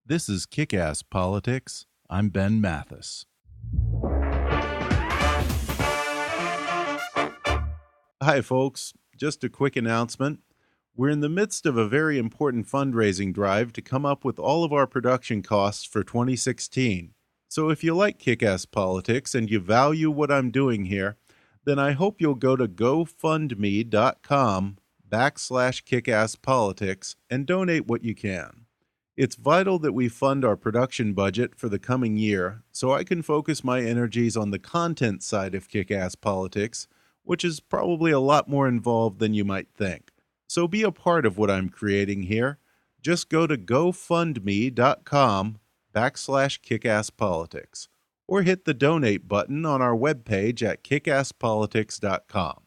This is Kick-Ass Politics. I'm Ben Mathis. Hi, folks. Just a quick announcement. We're in the midst of a very important fundraising drive to come up with all of our production costs for 2016. So if you like Kick-Ass Politics and you value what I'm doing here, then I hope you'll go to gofundme.com/kickasspolitics and donate what you can. It's vital that we fund our production budget for the coming year so I can focus my energies on the content side of Kick-Ass Politics, which is probably a lot more involved than you might think. So be a part of what I'm creating here. Just go to gofundme.com/kickasspolitics or hit the donate button on our webpage at kickasspolitics.com.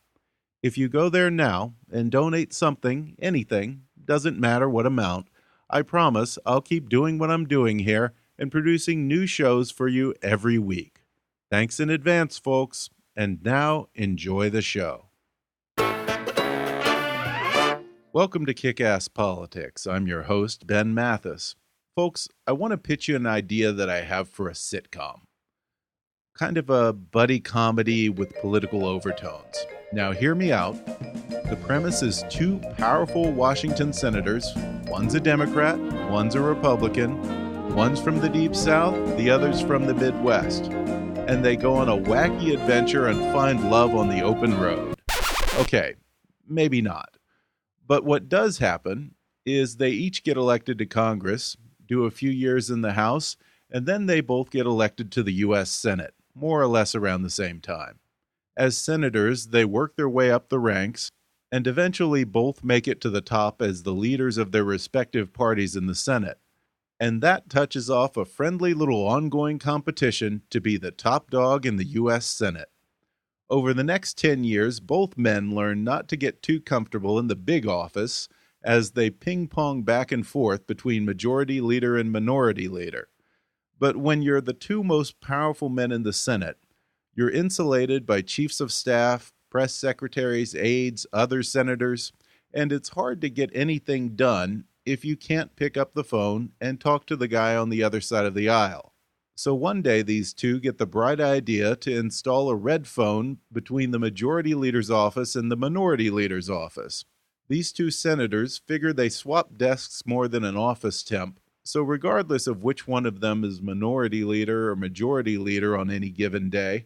If you go there now and donate something, anything, doesn't matter what amount, I promise I'll keep doing what I'm doing here and producing new shows for you every week. Thanks in advance, folks, and now enjoy the show. Welcome to Kick-Ass Politics. I'm your host, Ben Mathis. Folks, I want to pitch you an idea that I have for a sitcom. Kind of a buddy comedy with political overtones. Now hear me out. The premise is two powerful Washington senators. One's a Democrat, one's a Republican. One's from the Deep South, the other's from the Midwest. And they go on a wacky adventure and find love on the open road. Okay, maybe not. But what does happen is they each get elected to Congress, do a few years in the House, and then they both get elected to the U.S. Senate, more or less around the same time. As senators, they work their way up the ranks, and eventually both make it to the top as the leaders of their respective parties in the Senate. And that touches off a friendly little ongoing competition to be the top dog in the U.S. Senate. Over the next 10 years, both men learn not to get too comfortable in the big office as they ping-pong back and forth between majority leader and minority leader. But when you're the two most powerful men in the Senate, you're insulated by chiefs of staff, press secretaries, aides, other senators, and it's hard to get anything done if you can't pick up the phone and talk to the guy on the other side of the aisle. So one day these two get the bright idea to install a red phone between the majority leader's office and the minority leader's office. These two senators figure they swap desks more than an office temp, so regardless of which one of them is minority leader or majority leader on any given day,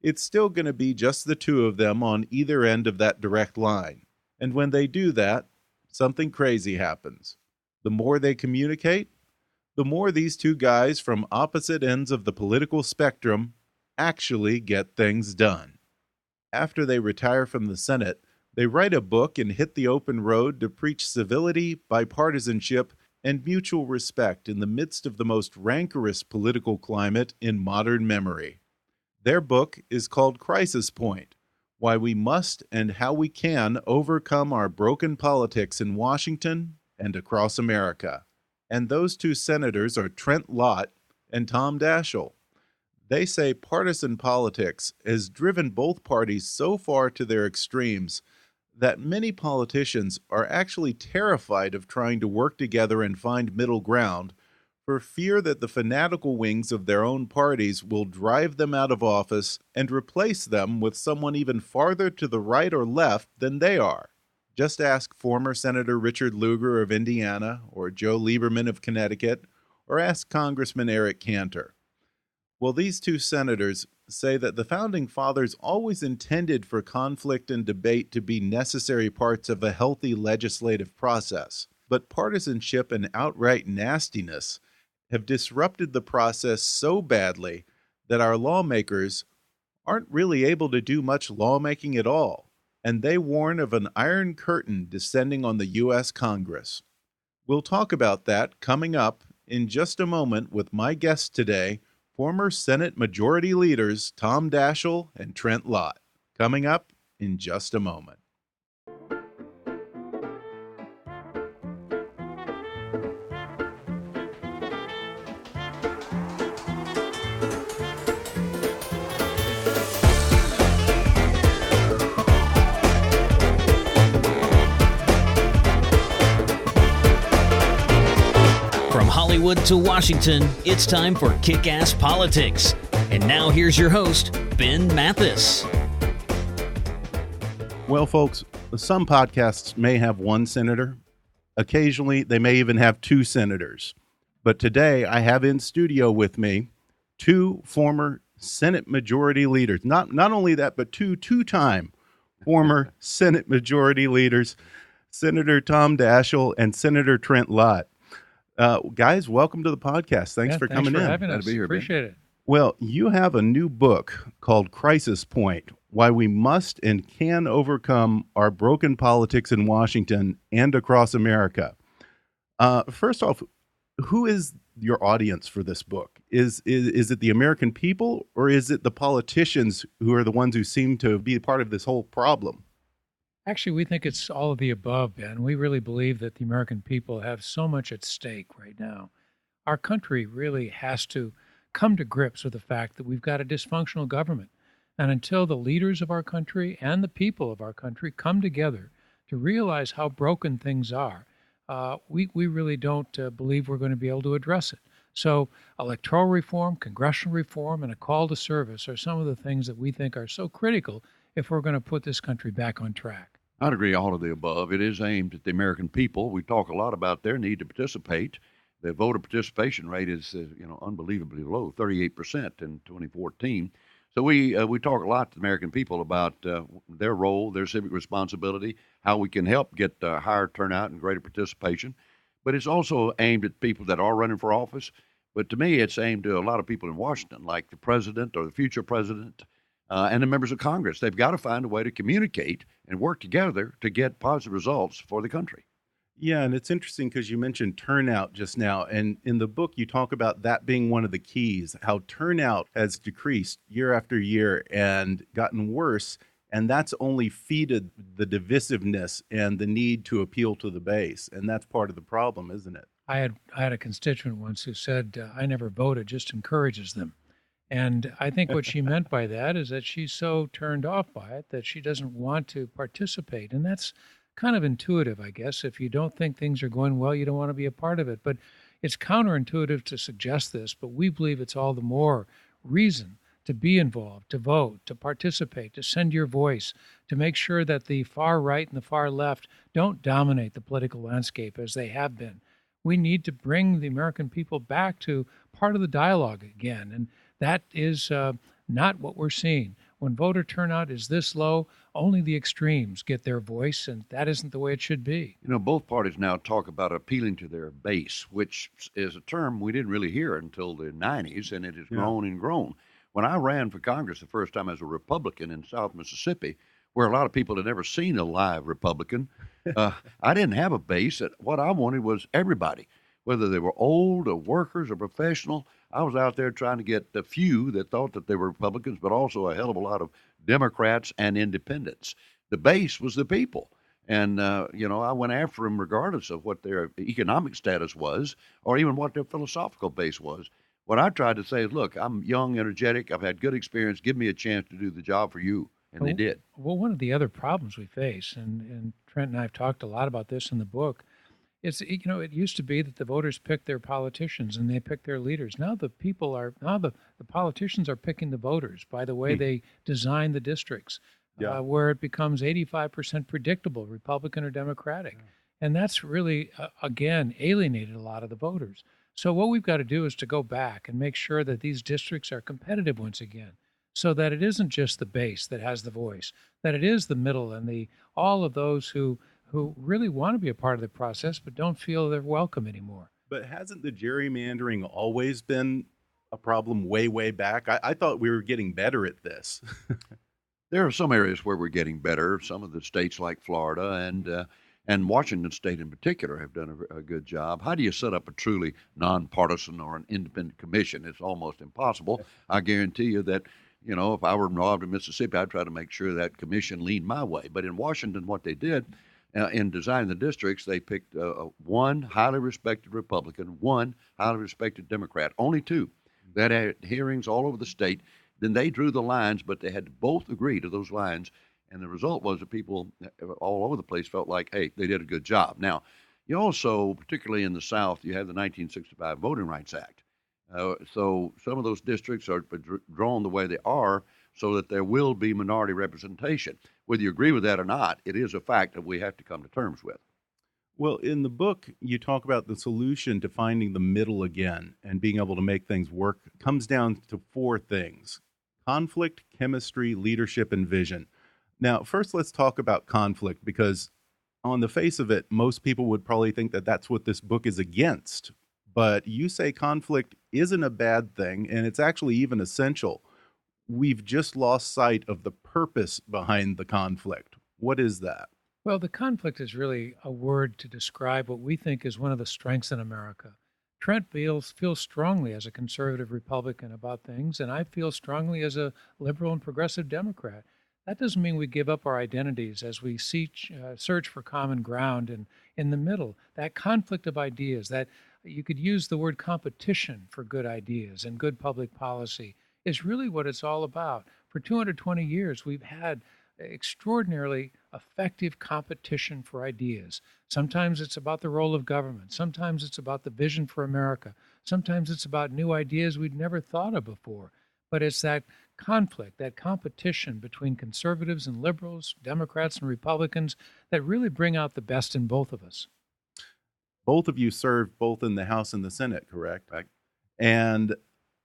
it's still going to be just the two of them on either end of that direct line. And when they do that, something crazy happens. The more they communicate, the more these two guys from opposite ends of the political spectrum actually get things done. After they retire from the Senate, they write a book and hit the open road to preach civility, bipartisanship, and mutual respect in the midst of the most rancorous political climate in modern memory. Their book is called Crisis Point: Why We Must and How We Can Overcome Our Broken Politics in Washington and Across America. And those two senators are Trent Lott and Tom Daschle. They say partisan politics has driven both parties so far to their extremes that many politicians are actually terrified of trying to work together and find middle ground for fear that the fanatical wings of their own parties will drive them out of office and replace them with someone even farther to the right or left than they are. Just ask former Senator Richard Lugar of Indiana or Joe Lieberman of Connecticut, or ask Congressman Eric Cantor. Well, these two senators say that the Founding Fathers always intended for conflict and debate to be necessary parts of a healthy legislative process, but partisanship and outright nastiness have disrupted the process so badly that our lawmakers aren't really able to do much lawmaking at all, and they warn of an iron curtain descending on the U.S. Congress. We'll talk about that coming up in just a moment with my guests today, former Senate Majority Leaders Tom Daschle and Trent Lott. Coming up in just a moment. Hollywood to Washington, it's time for Kick-Ass Politics. And now here's your host, Ben Mathis. Well, folks, some podcasts may have one senator. Occasionally, they may even have two senators. But today, I have in studio with me two former Senate Majority Leaders. Not only that, but two-time former Senate Majority Leaders, Senator Tom Daschle and Senator Trent Lott. Guys, welcome to the podcast. Thanks for coming in. Thanks for having us. Glad to be here, Appreciate it. Well, you have a new book called Crisis Point, Why We Must and Can Overcome Our Broken Politics in Washington and Across America. First off, who is your audience for this book? Is it the American people, or is it the politicians who are the ones who seem to be part of this whole problem? Actually, we think it's all of the above, Ben. We really believe that the American people have so much at stake right now. Our country really has to come to grips with the fact that we've got a dysfunctional government. And until the leaders of our country and the people of our country come together to realize how broken things are, we really don't believe we're going to be able to address it. So electoral reform, congressional reform, and a call to service are some of the things that we think are so critical if we're going to put this country back on track. I'd agree all of the above. It is aimed at the American people. We talk a lot about their need to participate. The voter participation rate is, unbelievably low, 38% in 2014. So we talk a lot to the American people about their role, their civic responsibility, how we can help get higher turnout and greater participation. But it's also aimed at people that are running for office. But to me, it's aimed to a lot of people in Washington, like the president or the future president and the members of Congress. They've got to find a way to communicate and work together to get positive results for the country. Yeah, and it's interesting because you mentioned turnout just now, and in the book you talk about that being one of the keys, how turnout has decreased year after year and gotten worse, and that's only feeded the divisiveness and the need to appeal to the base, and that's part of the problem, isn't it? I had a constituent once who said, I never voted, just encourages them. And I think what she meant by that is that she's so turned off by it that she doesn't want to participate. And that's kind of intuitive, I guess. If you don't think things are going well, you don't want to be a part of it. But it's counterintuitive to suggest this, but we believe it's all the more reason to be involved, to vote, to participate, to send your voice, to make sure that the far right and the far left don't dominate the political landscape as they have been. We need to bring the American people back to part of the dialogue again. And that is not what we're seeing. When voter turnout is this low, only the extremes get their voice, and that isn't the way it should be. You know, both parties now talk about appealing to their base, which is a term we didn't really hear until the 90s, and it has grown and grown. When I ran for Congress the first time as a Republican in South Mississippi, where a lot of people had never seen a live Republican, I didn't have a base. What I wanted was everybody, whether they were old or workers or professional. I was out there trying to get the few that thought that they were Republicans, but also a hell of a lot of Democrats and independents. The base was the people. And, I went after them regardless of what their economic status was or even what their philosophical base was. What I tried to say is, look, I'm young, energetic, I've had good experience, give me a chance to do the job for you. And they did. Well, one of the other problems we face, and Trent and I have talked a lot about this in the book, is, it used to be that the voters picked their politicians and they picked their leaders. Now the politicians are picking the voters by the way they design the districts, where it becomes 85% predictable, Republican or Democratic. And that's really, again, alienated a lot of the voters. So what we've got to do is to go back and make sure that these districts are competitive once again, so that it isn't just the base that has the voice, that it is the middle and all of those who really want to be a part of the process but don't feel they're welcome anymore. But hasn't the gerrymandering always been a problem way, way back? I thought we were getting better at this. There are some areas where we're getting better. Some of the states like Florida and Washington State in particular have done a good job. How do you set up a truly nonpartisan or an independent commission? It's almost impossible. I guarantee you that, if I were involved in Mississippi, I'd try to make sure that commission leaned my way. But in Washington, what they did in designing the districts, they picked one highly respected Republican, one highly respected Democrat, only two that had hearings all over the state. Then they drew the lines, but they had to both agree to those lines. And the result was that people all over the place felt like, hey, they did a good job. Now, You also, particularly in the South, you have the 1965 Voting Rights Act. So some of those districts are drawn the way they are so that there will be minority representation. Whether you agree with that or not, it is a fact that we have to come to terms with. Well, in the book, you talk about the solution to finding the middle again and being able to make things work comes down to four things: conflict, chemistry, leadership, and vision. Now, first, let's talk about conflict, because on the face of it, most people would probably think that that's what this book is against. But you say conflict isn't a bad thing, and it's actually even essential. We've just lost sight of the purpose behind the conflict. What is that? Well, the conflict is really a word to describe what we think is one of the strengths in America. Trent feels strongly as a conservative Republican about things, and I feel strongly as a liberal and progressive Democrat. That doesn't mean we give up our identities as we search for common ground and in the middle. That conflict of ideas, that you could use the word competition for good ideas and good public policy, is really what it's all about. For 220 years, we've had extraordinarily effective competition for ideas. Sometimes it's about the role of government. Sometimes it's about the vision for America. Sometimes it's about new ideas we'd never thought of before. But it's that conflict, that competition between conservatives and liberals, Democrats and Republicans, that really bring out the best in both of us. Both of you served both in the House and the Senate, correct? Right. And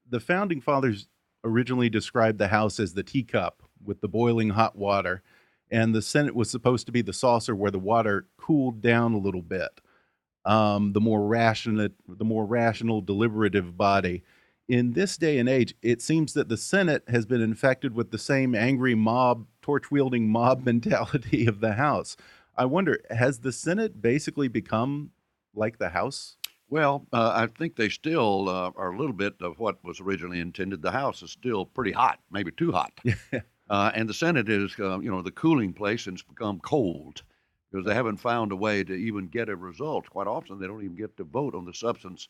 the founding fathers originally described the House as the teacup with the boiling hot water, and the Senate was supposed to be the saucer where the water cooled down a little bit. The more rational, deliberative body. In this day and age, it seems that the Senate has been infected with the same angry mob, torch-wielding mob mentality of the House. I wonder, has the Senate basically become like the House? Well, I think they still are a little bit of what was originally intended. The House is still pretty hot, maybe too hot. And the Senate is, the cooling place, and it's become cold because they haven't found a way to even get a result. Quite often, they don't even get to vote on the substance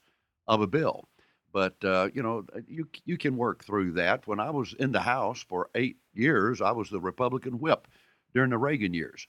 of a bill. But, you can work through that. When I was in the House for 8 years, I was the Republican whip during the Reagan years.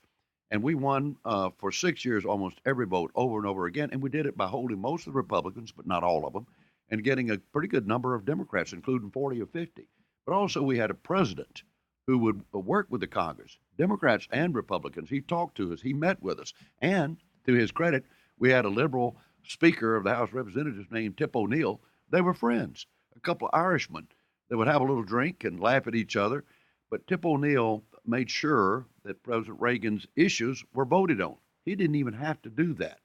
And we won for 6 years almost every vote over and over again. And we did it by holding most of the Republicans, but not all of them, and getting a pretty good number of Democrats, including 40 or 50. But also we had a president who would work with the Congress, Democrats and Republicans. He talked to us. He met with us. And to his credit, we had a liberal Speaker of the House of Representatives named Tip O'Neill. They were friends, a couple of Irishmen. They would have a little drink and laugh at each other. But Tip O'Neill made sure that President Reagan's issues were voted on. He didn't even have to do that.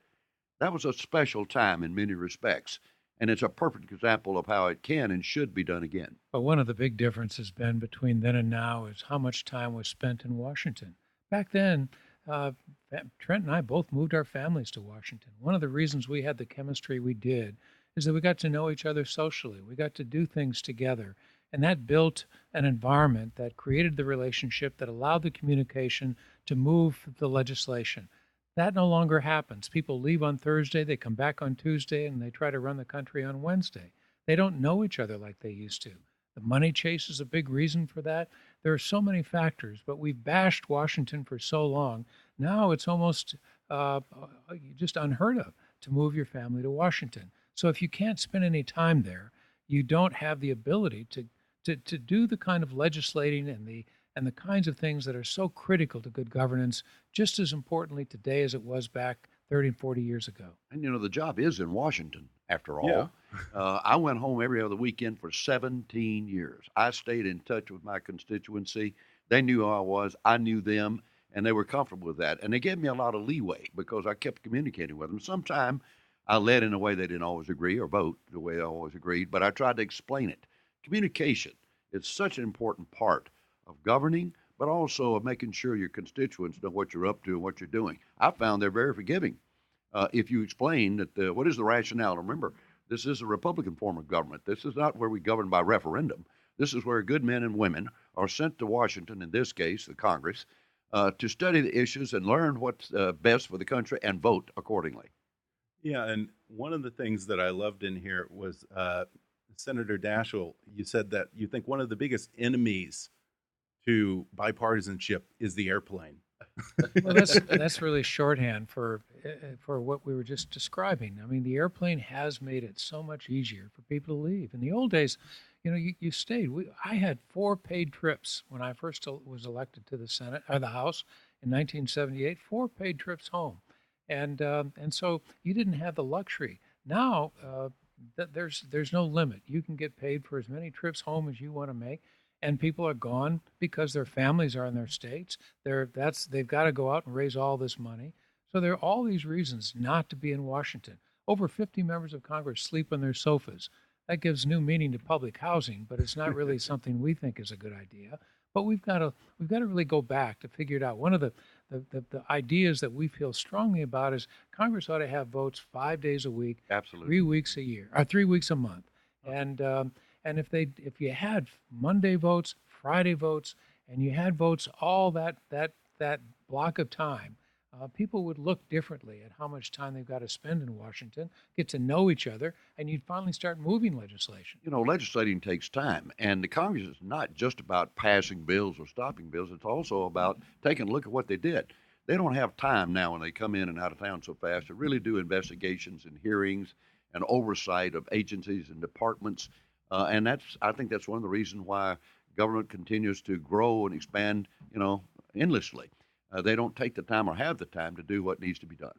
That was a special time in many respects, and it's a perfect example of how it can and should be done again. But one of the big differences, Ben, between then and now is how much time was spent in Washington. Back then, Trent and I both moved our families to Washington. One of the reasons we had the chemistry we did is that we got to know each other socially. We got to do things together. And that built an environment that created the relationship that allowed the communication to move the legislation. That no longer happens. People leave on Thursday, they come back on Tuesday, and they try to run the country on Wednesday. They don't know each other like they used to. The money chase is a big reason for that. There are so many factors, but we've bashed Washington for so long. Now it's almost just unheard of to move your family to Washington. So if you can't spend any time there, you don't have the ability to do the kind of legislating and the kinds of things that are so critical to good governance, just as importantly today as it was back 30 and 40 years ago. And, the job is in Washington, after all. Yeah. I went home every other weekend for 17 years. I stayed in touch with my constituency. They knew who I was. I knew them, and they were comfortable with that. And they gave me a lot of leeway because I kept communicating with them. Sometimes I led in a way they didn't always agree or vote the way I always agreed, but I tried to explain it. Communication is such an important part of governing, but also of making sure your constituents know what you're up to and what you're doing. I found they're very forgiving. If you explain that what is the rationale. Remember, this is a Republican form of government. This is not where we govern by referendum. This is where good men and women are sent to Washington, in this case, the Congress, to study the issues and learn what's best for the country and vote accordingly. Yeah, and one of the things that I loved in here was Senator Daschle. You said that you think one of the biggest enemies to bipartisanship is the airplane. Well, that's really shorthand for what we were just describing. I mean, the airplane has made it so much easier for people to leave. In the old days, you stayed. I had 4 paid trips when I first was elected to the Senate or the House in 1978. 4 paid trips home, and so you didn't have the luxury. Now there's no limit. You can get paid for as many trips home as you want to make. And people are gone because their families are in their states. They've got to go out and raise all this money. So there are all these reasons not to be in Washington. Over 50 members of Congress sleep on their sofas. That gives new meaning to public housing, but it's not really something we think is a good idea. But we've got to really go back to figure it out. One of the ideas that we feel strongly about is Congress ought to have votes 5 days a week, Absolutely, 3 weeks a year, or 3 weeks a month, and if you had Monday votes, Friday votes, and you had votes all that block of time, people would look differently at how much time they've got to spend in Washington, get to know each other, and you'd finally start moving legislation. Legislating takes time, and the Congress is not just about passing bills or stopping bills. It's also about taking a look at what they did. They don't have time now when they come in and out of town so fast to really do investigations and hearings and oversight of agencies and departments. And I think that's one of the reasons why government continues to grow and expand, endlessly. They don't take the time or have the time to do what needs to be done.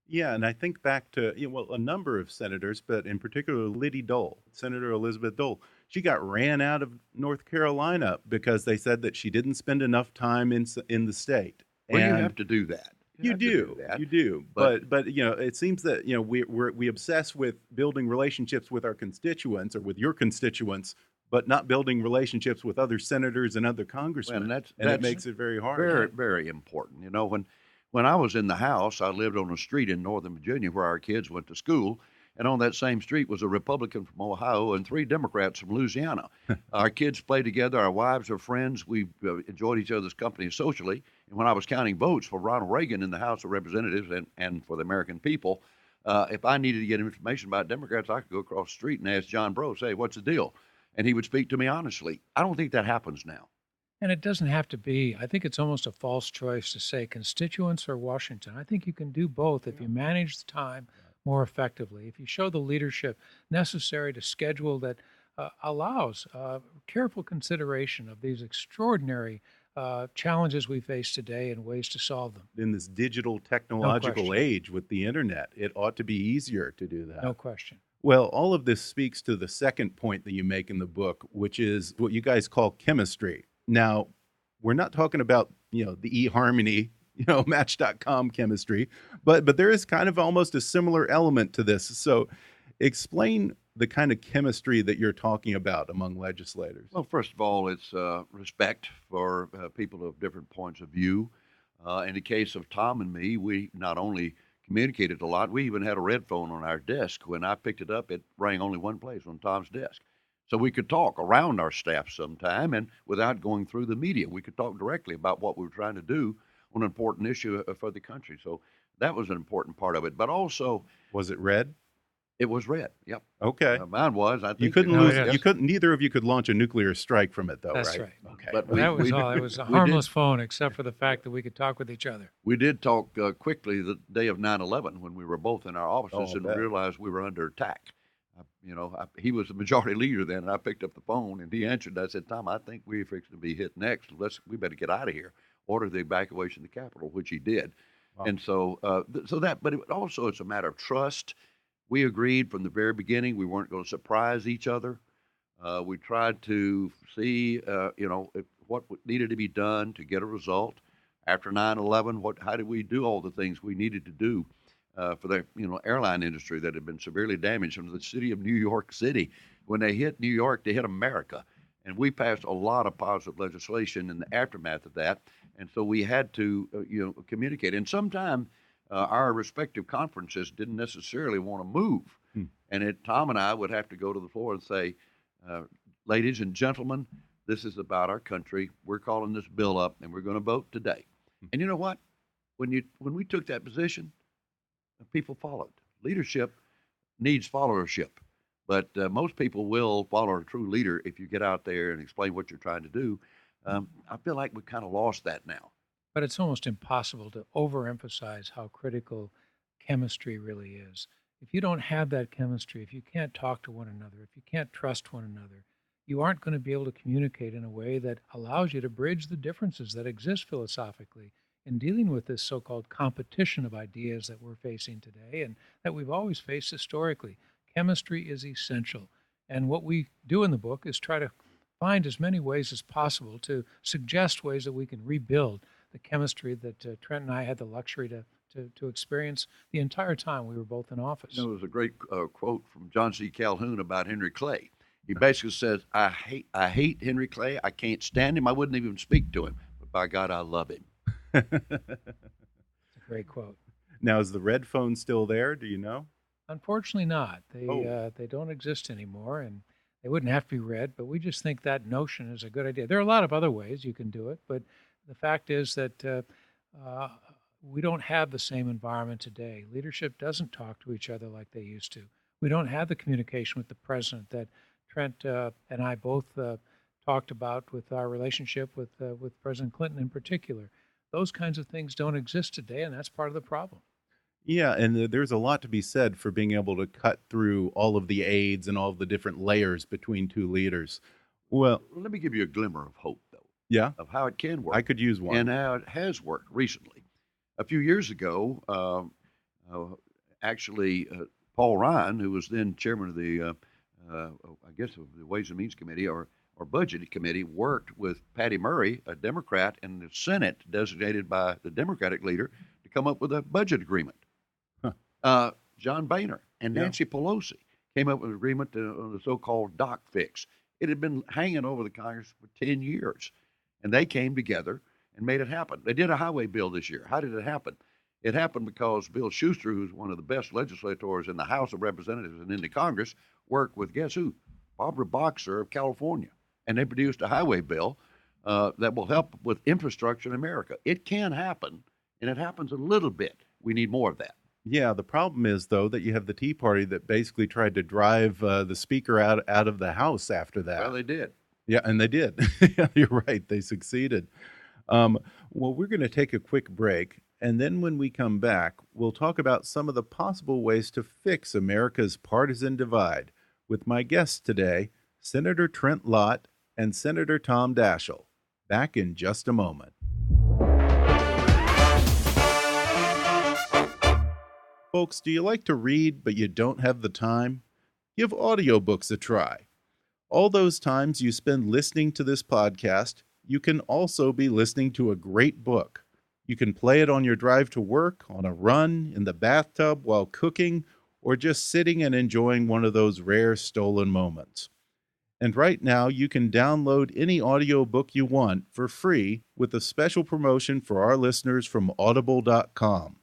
Yeah, and I think back to a number of senators, but in particular Liddy Dole, Senator Elizabeth Dole. She got ran out of North Carolina because they said that she didn't spend enough time in the state. Well, you have to do that. You do. But it seems that we obsess with building relationships with our constituents or with your constituents, but not building relationships with other senators and other congressmen. And it makes it very hard. Very, very important. When I was in the House, I lived on a street in Northern Virginia where our kids went to school. And on that same street was a Republican from Ohio and 3 Democrats from Louisiana. Our kids played together. Our wives are friends. We enjoyed each other's company socially. And when I was counting votes for Ronald Reagan in the House of Representatives and for the American people, if I needed to get information about Democrats, I could go across the street and ask John Bro, say, what's the deal? And he would speak to me honestly. I don't think that happens now. And it doesn't have to be. I think it's almost a false choice to say constituents or Washington. I think you can do both if you manage the time more effectively, if you show the leadership necessary to schedule that allows careful consideration of these extraordinary challenges we face today and ways to solve them. In this digital technological age with the internet, it ought to be easier to do that. No question. Well, all of this speaks to the second point that you make in the book, which is what you guys call chemistry. Now, we're not talking about, the eHarmony, Match.com chemistry, but there is kind of almost a similar element to this. So explain the kind of chemistry that you're talking about among legislators. Well, first of all, it's respect for people of different points of view. In the case of Tom and me, we not only communicated a lot, we even had a red phone on our desk. When I picked it up, it rang only one place, on Tom's desk. So we could talk around our staff sometime, and without going through the media, we could talk directly about what we were trying to do on an important issue for the country. So that was an important part of it. But also, was it red? It was red. Yep. Okay. Mine was. I think you couldn't lose. You couldn't. Neither of you could launch a nuclear strike from it, though. That's right. Okay. But that was all. It was a harmless phone, except for the fact that we could talk with each other. We did talk quickly the day of 9/11 when we were both in our offices and realized we were under attack. He was the majority leader then, and I picked up the phone and he answered. I said, "Tom, I think we're fixing to be hit next. We better get out of here. Order the evacuation of the Capitol," which he did. Wow. And but it's a matter of trust. We agreed from the very beginning we weren't going to surprise each other. We tried to see, what needed to be done to get a result. After 9/11, how did we do all the things we needed to do for the airline industry that had been severely damaged from the city of New York City? When they hit New York, they hit America. And we passed a lot of positive legislation in the aftermath of that. And so we had to, communicate. And sometimes our respective conferences didn't necessarily want to move. And Tom and I would have to go to the floor and say, ladies and gentlemen, this is about our country. We're calling this bill up, and we're going to vote today. And you know what? When we took that position, people followed. Leadership needs followership. But most people will follow a true leader if you get out there and explain what you're trying to do. I feel like we've kind of lost that now. but it's almost impossible to overemphasize how critical chemistry really is. If you don't have that chemistry, if you can't talk to one another, if you can't trust one another, you aren't going to be able to communicate in a way that allows you to bridge the differences that exist philosophically in dealing with this so-called competition of ideas that we're facing today and that we've always faced historically. Chemistry is essential. And what we do in the book is try to find as many ways as possible to suggest ways that we can rebuild the chemistry that Trent and I had the luxury to experience the entire time we were both in office. There was a great quote from John C. Calhoun about Henry Clay. He basically says, I hate Henry Clay. I can't stand him. I wouldn't even speak to him. But by God, I love him. It's a great quote. Now, is the red phone still there? Do you know? Unfortunately not. They don't exist anymore, and they wouldn't have to be read, but we just think that notion is a good idea. There are a lot of other ways you can do it, but the fact is that we don't have the same environment today. Leadership doesn't talk to each other like they used to. We don't have the communication with the president that Trent and I both talked about with our relationship with President Clinton in particular. Those kinds of things don't exist today, and that's part of the problem. Yeah, and there's a lot to be said for being able to cut through all of the aides and all of the different layers between two leaders. Well, let me give you a glimmer of hope, though. Yeah? Of how it can work. I could use one. And how it has worked recently. A few years ago, Paul Ryan, who was then chairman of the, the Ways and Means Committee or Budget Committee, worked with Patty Murray, a Democrat, in the Senate, designated by the Democratic leader, to come up with a budget agreement. John Boehner and Nancy Pelosi came up with an agreement on the so-called doc fix. It had been hanging over the Congress for 10 years, and they came together and made it happen. They did a highway bill this year. How did it happen? It happened because Bill Schuster, who's one of the best legislators in the House of Representatives and in the Congress, worked with, guess who? Barbara Boxer of California. And they produced a highway bill that will help with infrastructure in America. It can happen, and it happens a little bit. We need more of that. Yeah, the problem is, though, that you have the Tea Party that basically tried to drive the speaker out of the House after that. Well, they did. Yeah, and they did. Yeah, you're right. They succeeded. Well, we're going to take a quick break, and then when we come back, we'll talk about some of the possible ways to fix America's partisan divide with my guests today, Senator Trent Lott and Senator Tom Daschle. Back in just a moment. Folks, do you like to read but you don't have the time? Give audiobooks a try. All those times you spend listening to this podcast, you can also be listening to a great book. You can play it on your drive to work, on a run, in the bathtub, while cooking, or just sitting and enjoying one of those rare stolen moments. And right now, you can download any audiobook you want for free with a special promotion for our listeners from audible.com.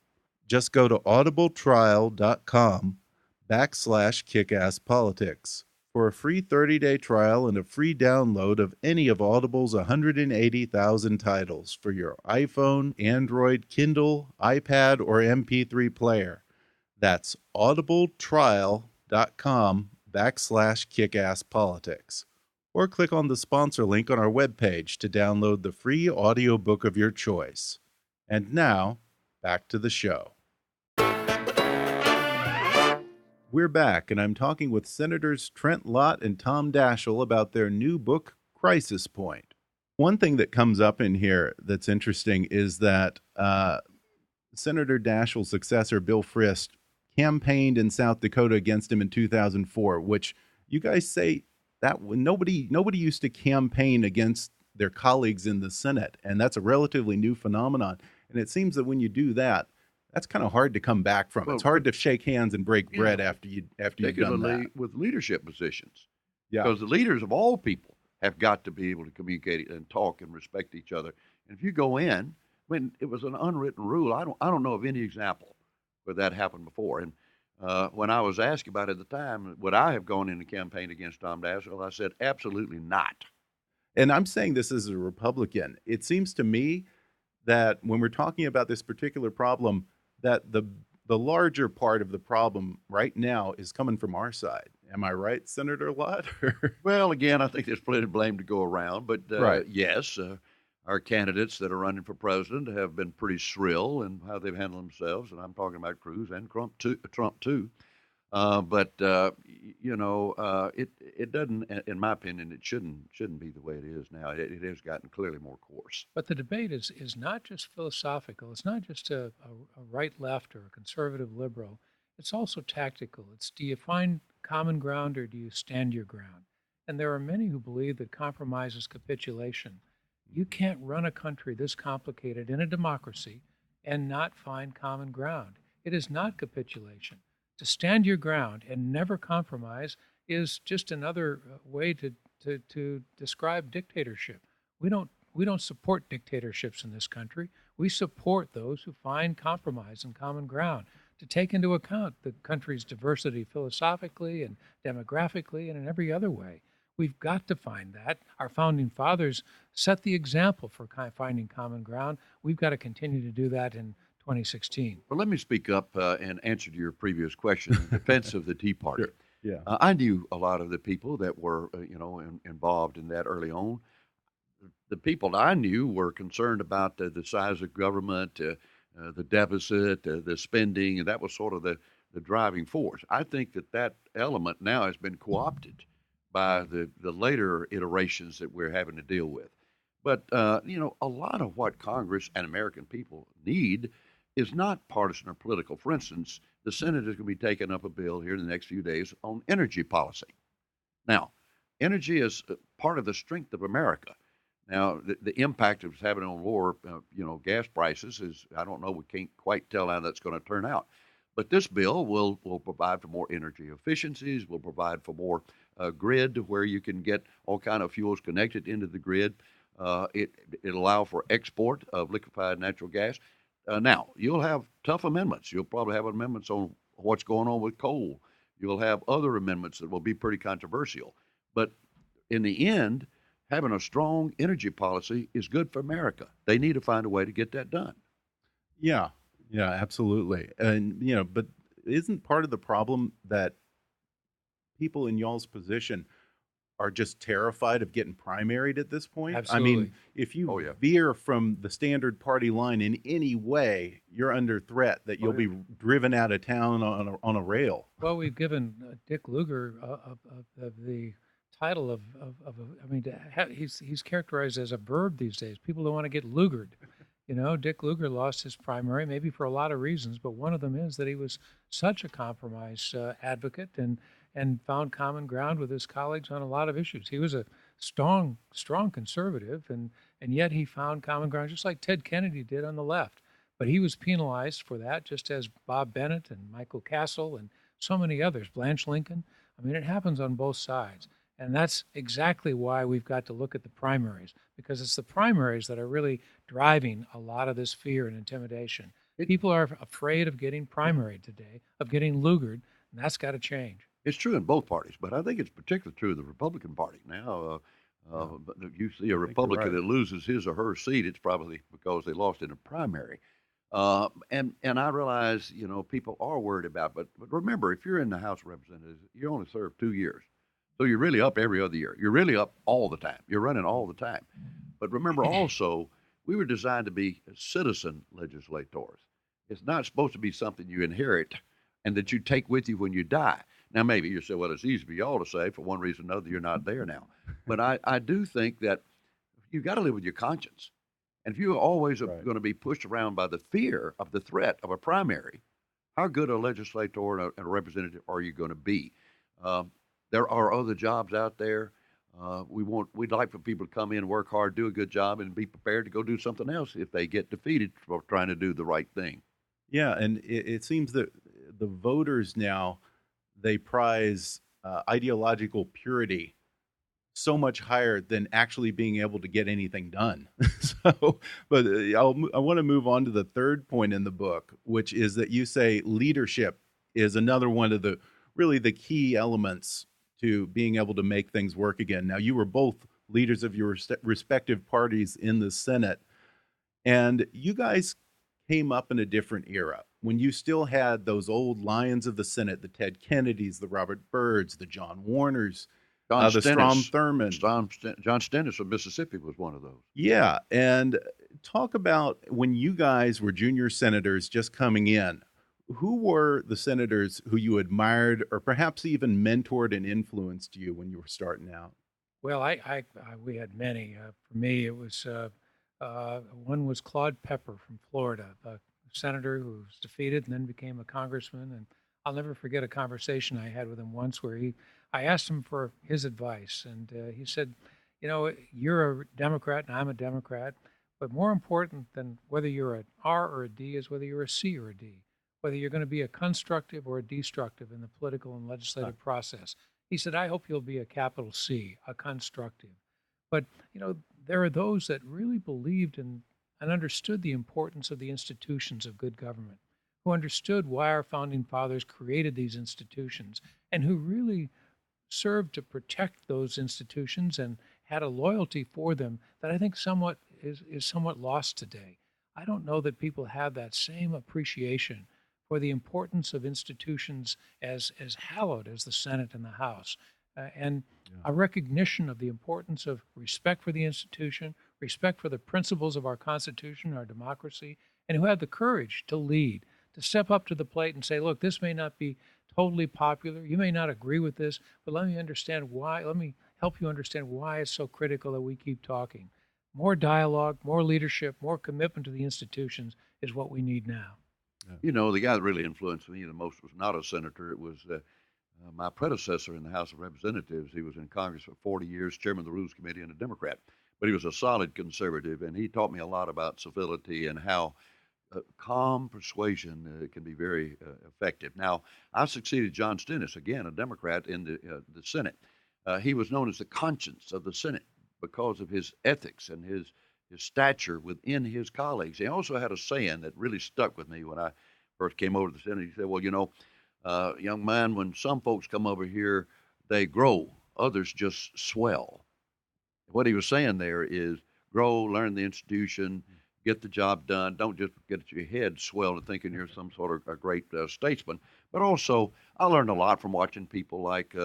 Just go to audibletrial.com/kickasspolitics for a free 30-day trial and a free download of any of Audible's 180,000 titles for your iPhone, Android, Kindle, iPad, or MP3 player. That's audibletrial.com/kickasspolitics. Or click on the sponsor link on our webpage to download the free audiobook of your choice. And now, back to the show. We're back, and I'm talking with Senators Trent Lott and Tom Daschle about their new book, Crisis Point. One thing that comes up in here that's interesting is that Senator Daschle's successor, Bill Frist, campaigned in South Dakota against him in 2004, which you guys say that nobody used to campaign against their colleagues in the Senate, and that's a relatively new phenomenon. And it seems that when you do that, that's kind of hard to come back from. Well, it's hard to shake hands and break bread after you've done that. With leadership positions. Yeah. Because the leaders of all people have got to be able to communicate and talk and respect each other. And if you go in, when it was an unwritten rule, I don't know of any example where that happened before. And when I was asked about it at the time, would I have gone in a campaign against Tom Daschle, I said, absolutely not. And I'm saying this as a Republican. It seems to me that when we're talking about this particular problem, that the larger part of the problem right now is coming from our side. Am I right, Senator Lott? Well, again, I think there's plenty of blame to go around, but right. Yes, our candidates that are running for president have been pretty shrill in how they've handled themselves, and I'm talking about Cruz and Trump too. It doesn't, in my opinion, it shouldn't be the way it is now. It has gotten clearly more coarse. But the debate is not just philosophical. It's not just a right-left or a conservative-liberal. It's also tactical. It's, do you find common ground or do you stand your ground? And there are many who believe that compromise is capitulation. You can't run a country this complicated in a democracy and not find common ground. It is not capitulation. To stand your ground and never compromise is just another way to describe dictatorship. We don't support dictatorships in this country. We support those who find compromise and common ground, to take into account the country's diversity philosophically and demographically and in every other way. We've got to find that. Our founding fathers set the example for finding common ground. We've got to continue to do that in 2016. Well, let me speak up and answer to your previous question in defense of the Tea Party. Sure. Yeah. I knew a lot of the people that were, involved in that early on. The people I knew were concerned about the size of government, the deficit, the spending, and that was sort of the driving force. I think that element now has been co-opted by the later iterations that we're having to deal with. But, a lot of what Congress and American people need is not partisan or political. For instance, the Senate is going to be taking up a bill here in the next few days on energy policy. Now, energy is part of the strength of America. Now, the impact it's having on lower, gas prices is, I don't know, we can't quite tell how that's going to turn out. But this bill will provide for more energy efficiencies, will provide for more grid where you can get all kind of fuels connected into the grid. It'll allow for export of liquefied natural gas. Now, you'll have tough amendments. You'll probably have amendments on what's going on with coal. You'll have other amendments that will be pretty controversial. But in the end, having a strong energy policy is good for America. They need to find a way to get that done. Yeah, absolutely. And, but isn't part of the problem that people in y'all's position are just terrified of getting primaried at this point? Absolutely. I mean, if you veer from the standard party line in any way, you're under threat that you'll be driven out of town on a rail. Well, we've given Dick Lugar the title of he's characterized as a verb these days. People don't want to get Lugared. Dick Lugar lost his primary, maybe for a lot of reasons, but one of them is that he was such a compromise advocate and found common ground with his colleagues on a lot of issues. He was a strong conservative, and yet he found common ground, just like Ted Kennedy did on the left. But he was penalized for that, just as Bob Bennett and Michael Castle and so many others, Blanche Lincoln. I mean, it happens on both sides. And that's exactly why we've got to look at the primaries, because it's the primaries that are really driving a lot of this fear and intimidation. People are afraid of getting primaried today, of getting Lugared, and that's got to change. It's true in both parties, but I think it's particularly true in the Republican Party. Now, you see a Republican that loses his or her seat, it's probably because they lost in a primary. And I realize, people are worried about it. But remember, if you're in the House of Representatives, you only serve 2 years. So you're really up every other year. You're really up all the time. You're running all the time. But remember also, we were designed to be citizen legislators. It's not supposed to be something you inherit and that you take with you when you die. Now, maybe you say, well, it's easy for y'all to say. For one reason or another, you're not there now. But I do think that you've got to live with your conscience. And if you're always going to be pushed around by the fear of the threat of a primary, how good a legislator and a representative are you going to be? There are other jobs out there. We'd like for people to come in, work hard, do a good job, and be prepared to go do something else if they get defeated for trying to do the right thing. Yeah, and it seems that the voters now, they prize ideological purity so much higher than actually being able to get anything done. But I want to move on to the third point in the book, which is that you say leadership is another one of the key elements to being able to make things work again. Now, you were both leaders of your respective parties in the Senate, and you guys came up in a different era when you still had those old lions of the Senate, the Ted Kennedys, the Robert Byrds, the John Warners, The Strom Thurmond. John Stennis of Mississippi was one of those. Yeah, and talk about when you guys were junior senators just coming in, who were the senators who you admired or perhaps even mentored and influenced you when you were starting out? Well, we had many. For me, it was one was Claude Pepper from Florida, a senator who was defeated and then became a congressman. And I'll never forget a conversation I had with him once where I asked him for his advice, and he said, "You know, you're a Democrat and I'm a Democrat, but more important than whether you're an R or a D is whether you're a C or a D, whether you're going to be a constructive or a destructive in the political and legislative process." He said, "I hope you'll be a capital C, a constructive." But, there are those that really believed in and understood the importance of the institutions of good government, who understood why our founding fathers created these institutions, and who really served to protect those institutions and had a loyalty for them that I think is somewhat lost today. I don't know that people have that same appreciation for the importance of institutions as hallowed as the Senate and the House, and a recognition of the importance of respect for the institution, respect for the principles of our Constitution, our democracy, and who have the courage to lead, to step up to the plate and say, look, this may not be totally popular. You may not agree with this, but let me understand why. Let me help you understand why it's so critical that we keep talking. More dialogue, more leadership, more commitment to the institutions is what we need now. The guy that really influenced me the most was not a senator. It was my predecessor in the House of Representatives. He was in Congress for 40 years, chairman of the Rules Committee and a Democrat. But he was a solid conservative, and he taught me a lot about civility and how calm persuasion can be very effective. Now, I succeeded John Stennis, again, a Democrat, in the Senate. He was known as the conscience of the Senate because of his ethics and his stature within his colleagues. He also had a saying that really stuck with me when I first came over to the Senate. He said, well, young man, when some folks come over here, they grow. Others just swell. What he was saying there is grow, learn the institution, get the job done. Don't just get your head swelled and thinking you're some sort of a great statesman. But also, I learned a lot from watching people like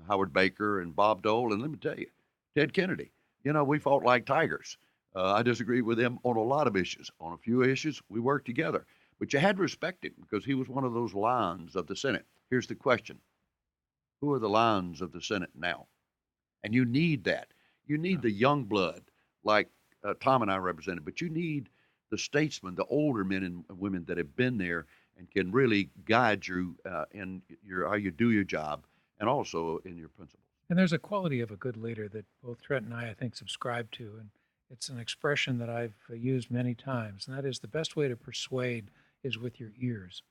Howard Baker and Bob Dole. And let me tell you, Ted Kennedy. We fought like tigers. I disagree with him on a lot of issues. On a few issues, we worked together. But you had to respect him because he was one of those lions of the Senate. Here's the question. Who are the lions of the Senate now? And you need that. You need the young blood like Tom and I represented, but you need the statesmen, the older men and women that have been there and can really guide you in how you do your job and also in your principles. And there's a quality of a good leader that both Trent and I think, subscribe to, and it's an expression that I've used many times, and that is the best way to persuade is with your ears.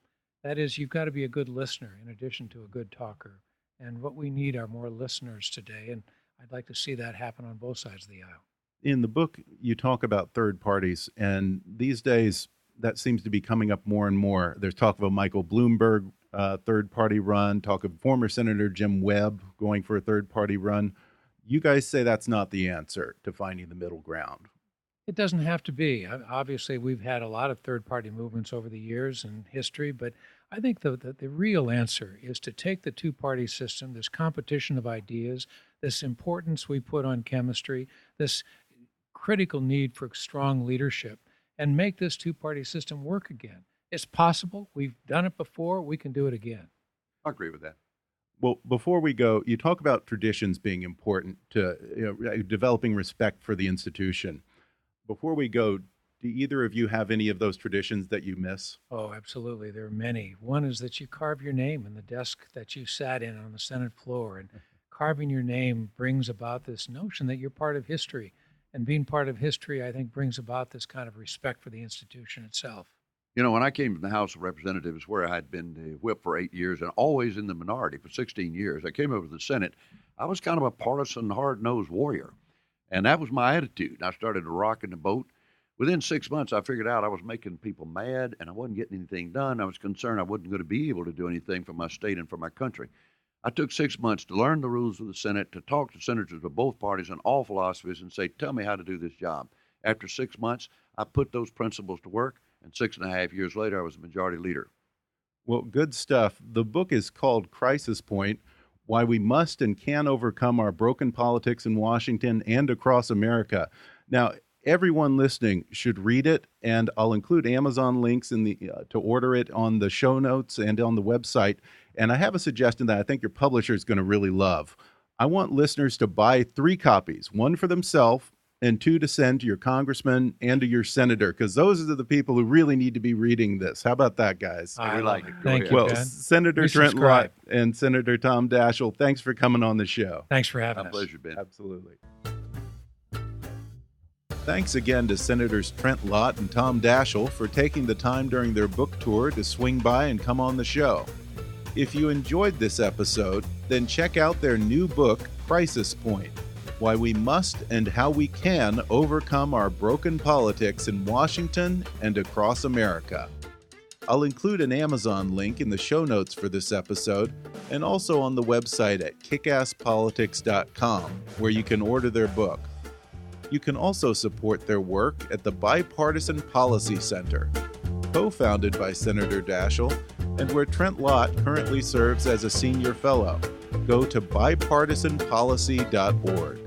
That is, you've got to be a good listener in addition to a good talker. And what we need are more listeners today, and I'd like to see that happen on both sides of the aisle. In the book, you talk about third parties, and these days that seems to be coming up more and more. There's talk of a Michael Bloomberg third-party run, talk of former Senator Jim Webb going for a third-party run. You guys say that's not the answer to finding the middle ground. It doesn't have to be. Obviously, we've had a lot of third-party movements over the years in history, but I think the real answer is to take the two-party system, this competition of ideas, this importance we put on chemistry, this critical need for strong leadership, and make this two-party system work again. It's possible. We've done it before. We can do it again. I agree with that. Well, before we go, you talk about traditions being important to developing respect for the institution. Before we go, do either of you have any of those traditions that you miss? Oh, absolutely. There are many. One is that you carve your name in the desk that you sat in on the Senate floor. And carving your name brings about this notion that you're part of history. And being part of history, I think, brings about this kind of respect for the institution itself. When I came to the House of Representatives, where I had been the whip for 8 years and always in the minority for 16 years, I came over to the Senate. I was kind of a partisan, hard-nosed warrior. And that was my attitude. I started rocking the boat. Within 6 months, I figured out I was making people mad and I wasn't getting anything done. I was concerned I wasn't going to be able to do anything for my state and for my country. I took 6 months to learn the rules of the Senate, to talk to senators of both parties and all philosophies and say, tell me how to do this job. After 6 months, I put those principles to work, and 6.5 years later, I was a majority leader. Well, good stuff. The book is called Crisis Point. Why We Must and Can Overcome Our Broken Politics in Washington and Across America. Now, everyone listening should read it, and I'll include Amazon links in the to order it on the show notes and on the website. And I have a suggestion that I think your publisher is going to really love. I want listeners to buy 3 copies, 1 for themselves and 2 to send to your congressman and to your senator, because those are the people who really need to be reading this. How about that, guys? I like it. Thank you, Well, Ben. Senator Trent Lott and Senator Tom Daschle, thanks for coming on the show. Thanks for having My us. pleasure, Ben. Absolutely. Thanks again to Senators Trent Lott and Tom Daschle for taking the time during their book tour to swing by and come on the show. If you enjoyed this episode, then check out their new book, Crisis Point: Why We Must and How We Can Overcome Our Broken Politics in Washington and Across America. I'll include an Amazon link in the show notes for this episode and also on the website at kickasspolitics.com, where you can order their book. You can also support their work at the Bipartisan Policy Center, co-founded by Senator Daschle, and where Trent Lott currently serves as a senior fellow. Go to bipartisanpolicy.org.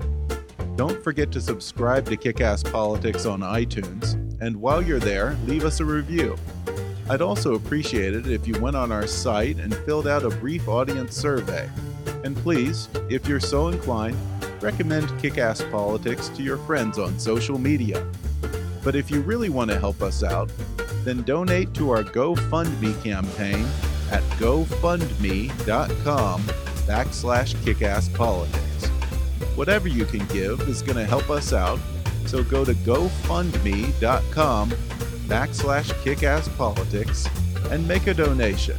Don't forget to subscribe to Kick-Ass Politics on iTunes, and while you're there, leave us a review. I'd also appreciate it if you went on our site and filled out a brief audience survey. And please, if you're so inclined, recommend Kick-Ass Politics to your friends on social media. But if you really want to help us out, then donate to our GoFundMe campaign at gofundme.com/kickasspolitics. Whatever you can give is going to help us out, so go to gofundme.com/kickasspolitics and make a donation.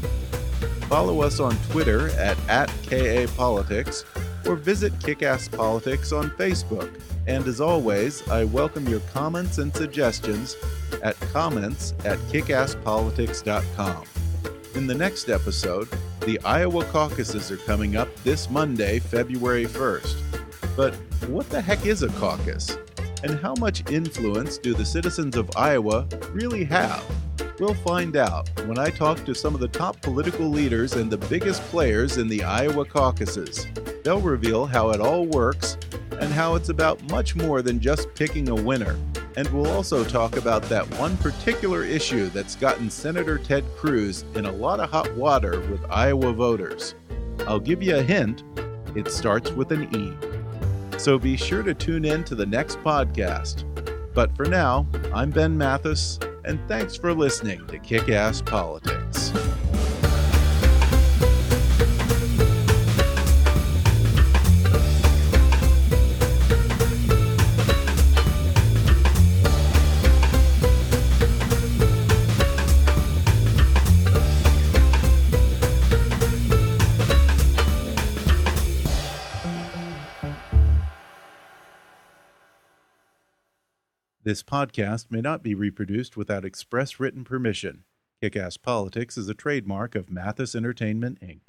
Follow us on Twitter at @KAPolitics or visit Kick-Ass Politics on Facebook. And as always, I welcome your comments and suggestions at comments@kickasspolitics.com. In the next episode, the Iowa caucuses are coming up this Monday, February 1st. But what the heck is a caucus? And how much influence do the citizens of Iowa really have? We'll find out when I talk to some of the top political leaders and the biggest players in the Iowa caucuses. They'll reveal how it all works and how it's about much more than just picking a winner. And we'll also talk about that one particular issue that's gotten Senator Ted Cruz in a lot of hot water with Iowa voters. I'll give you a hint, it starts with an E. So be sure to tune in to the next podcast. But for now, I'm Ben Mathis, and thanks for listening to Kick-Ass Politics. This podcast may not be reproduced without express written permission. Kick-Ass Politics is a trademark of Mathis Entertainment, Inc.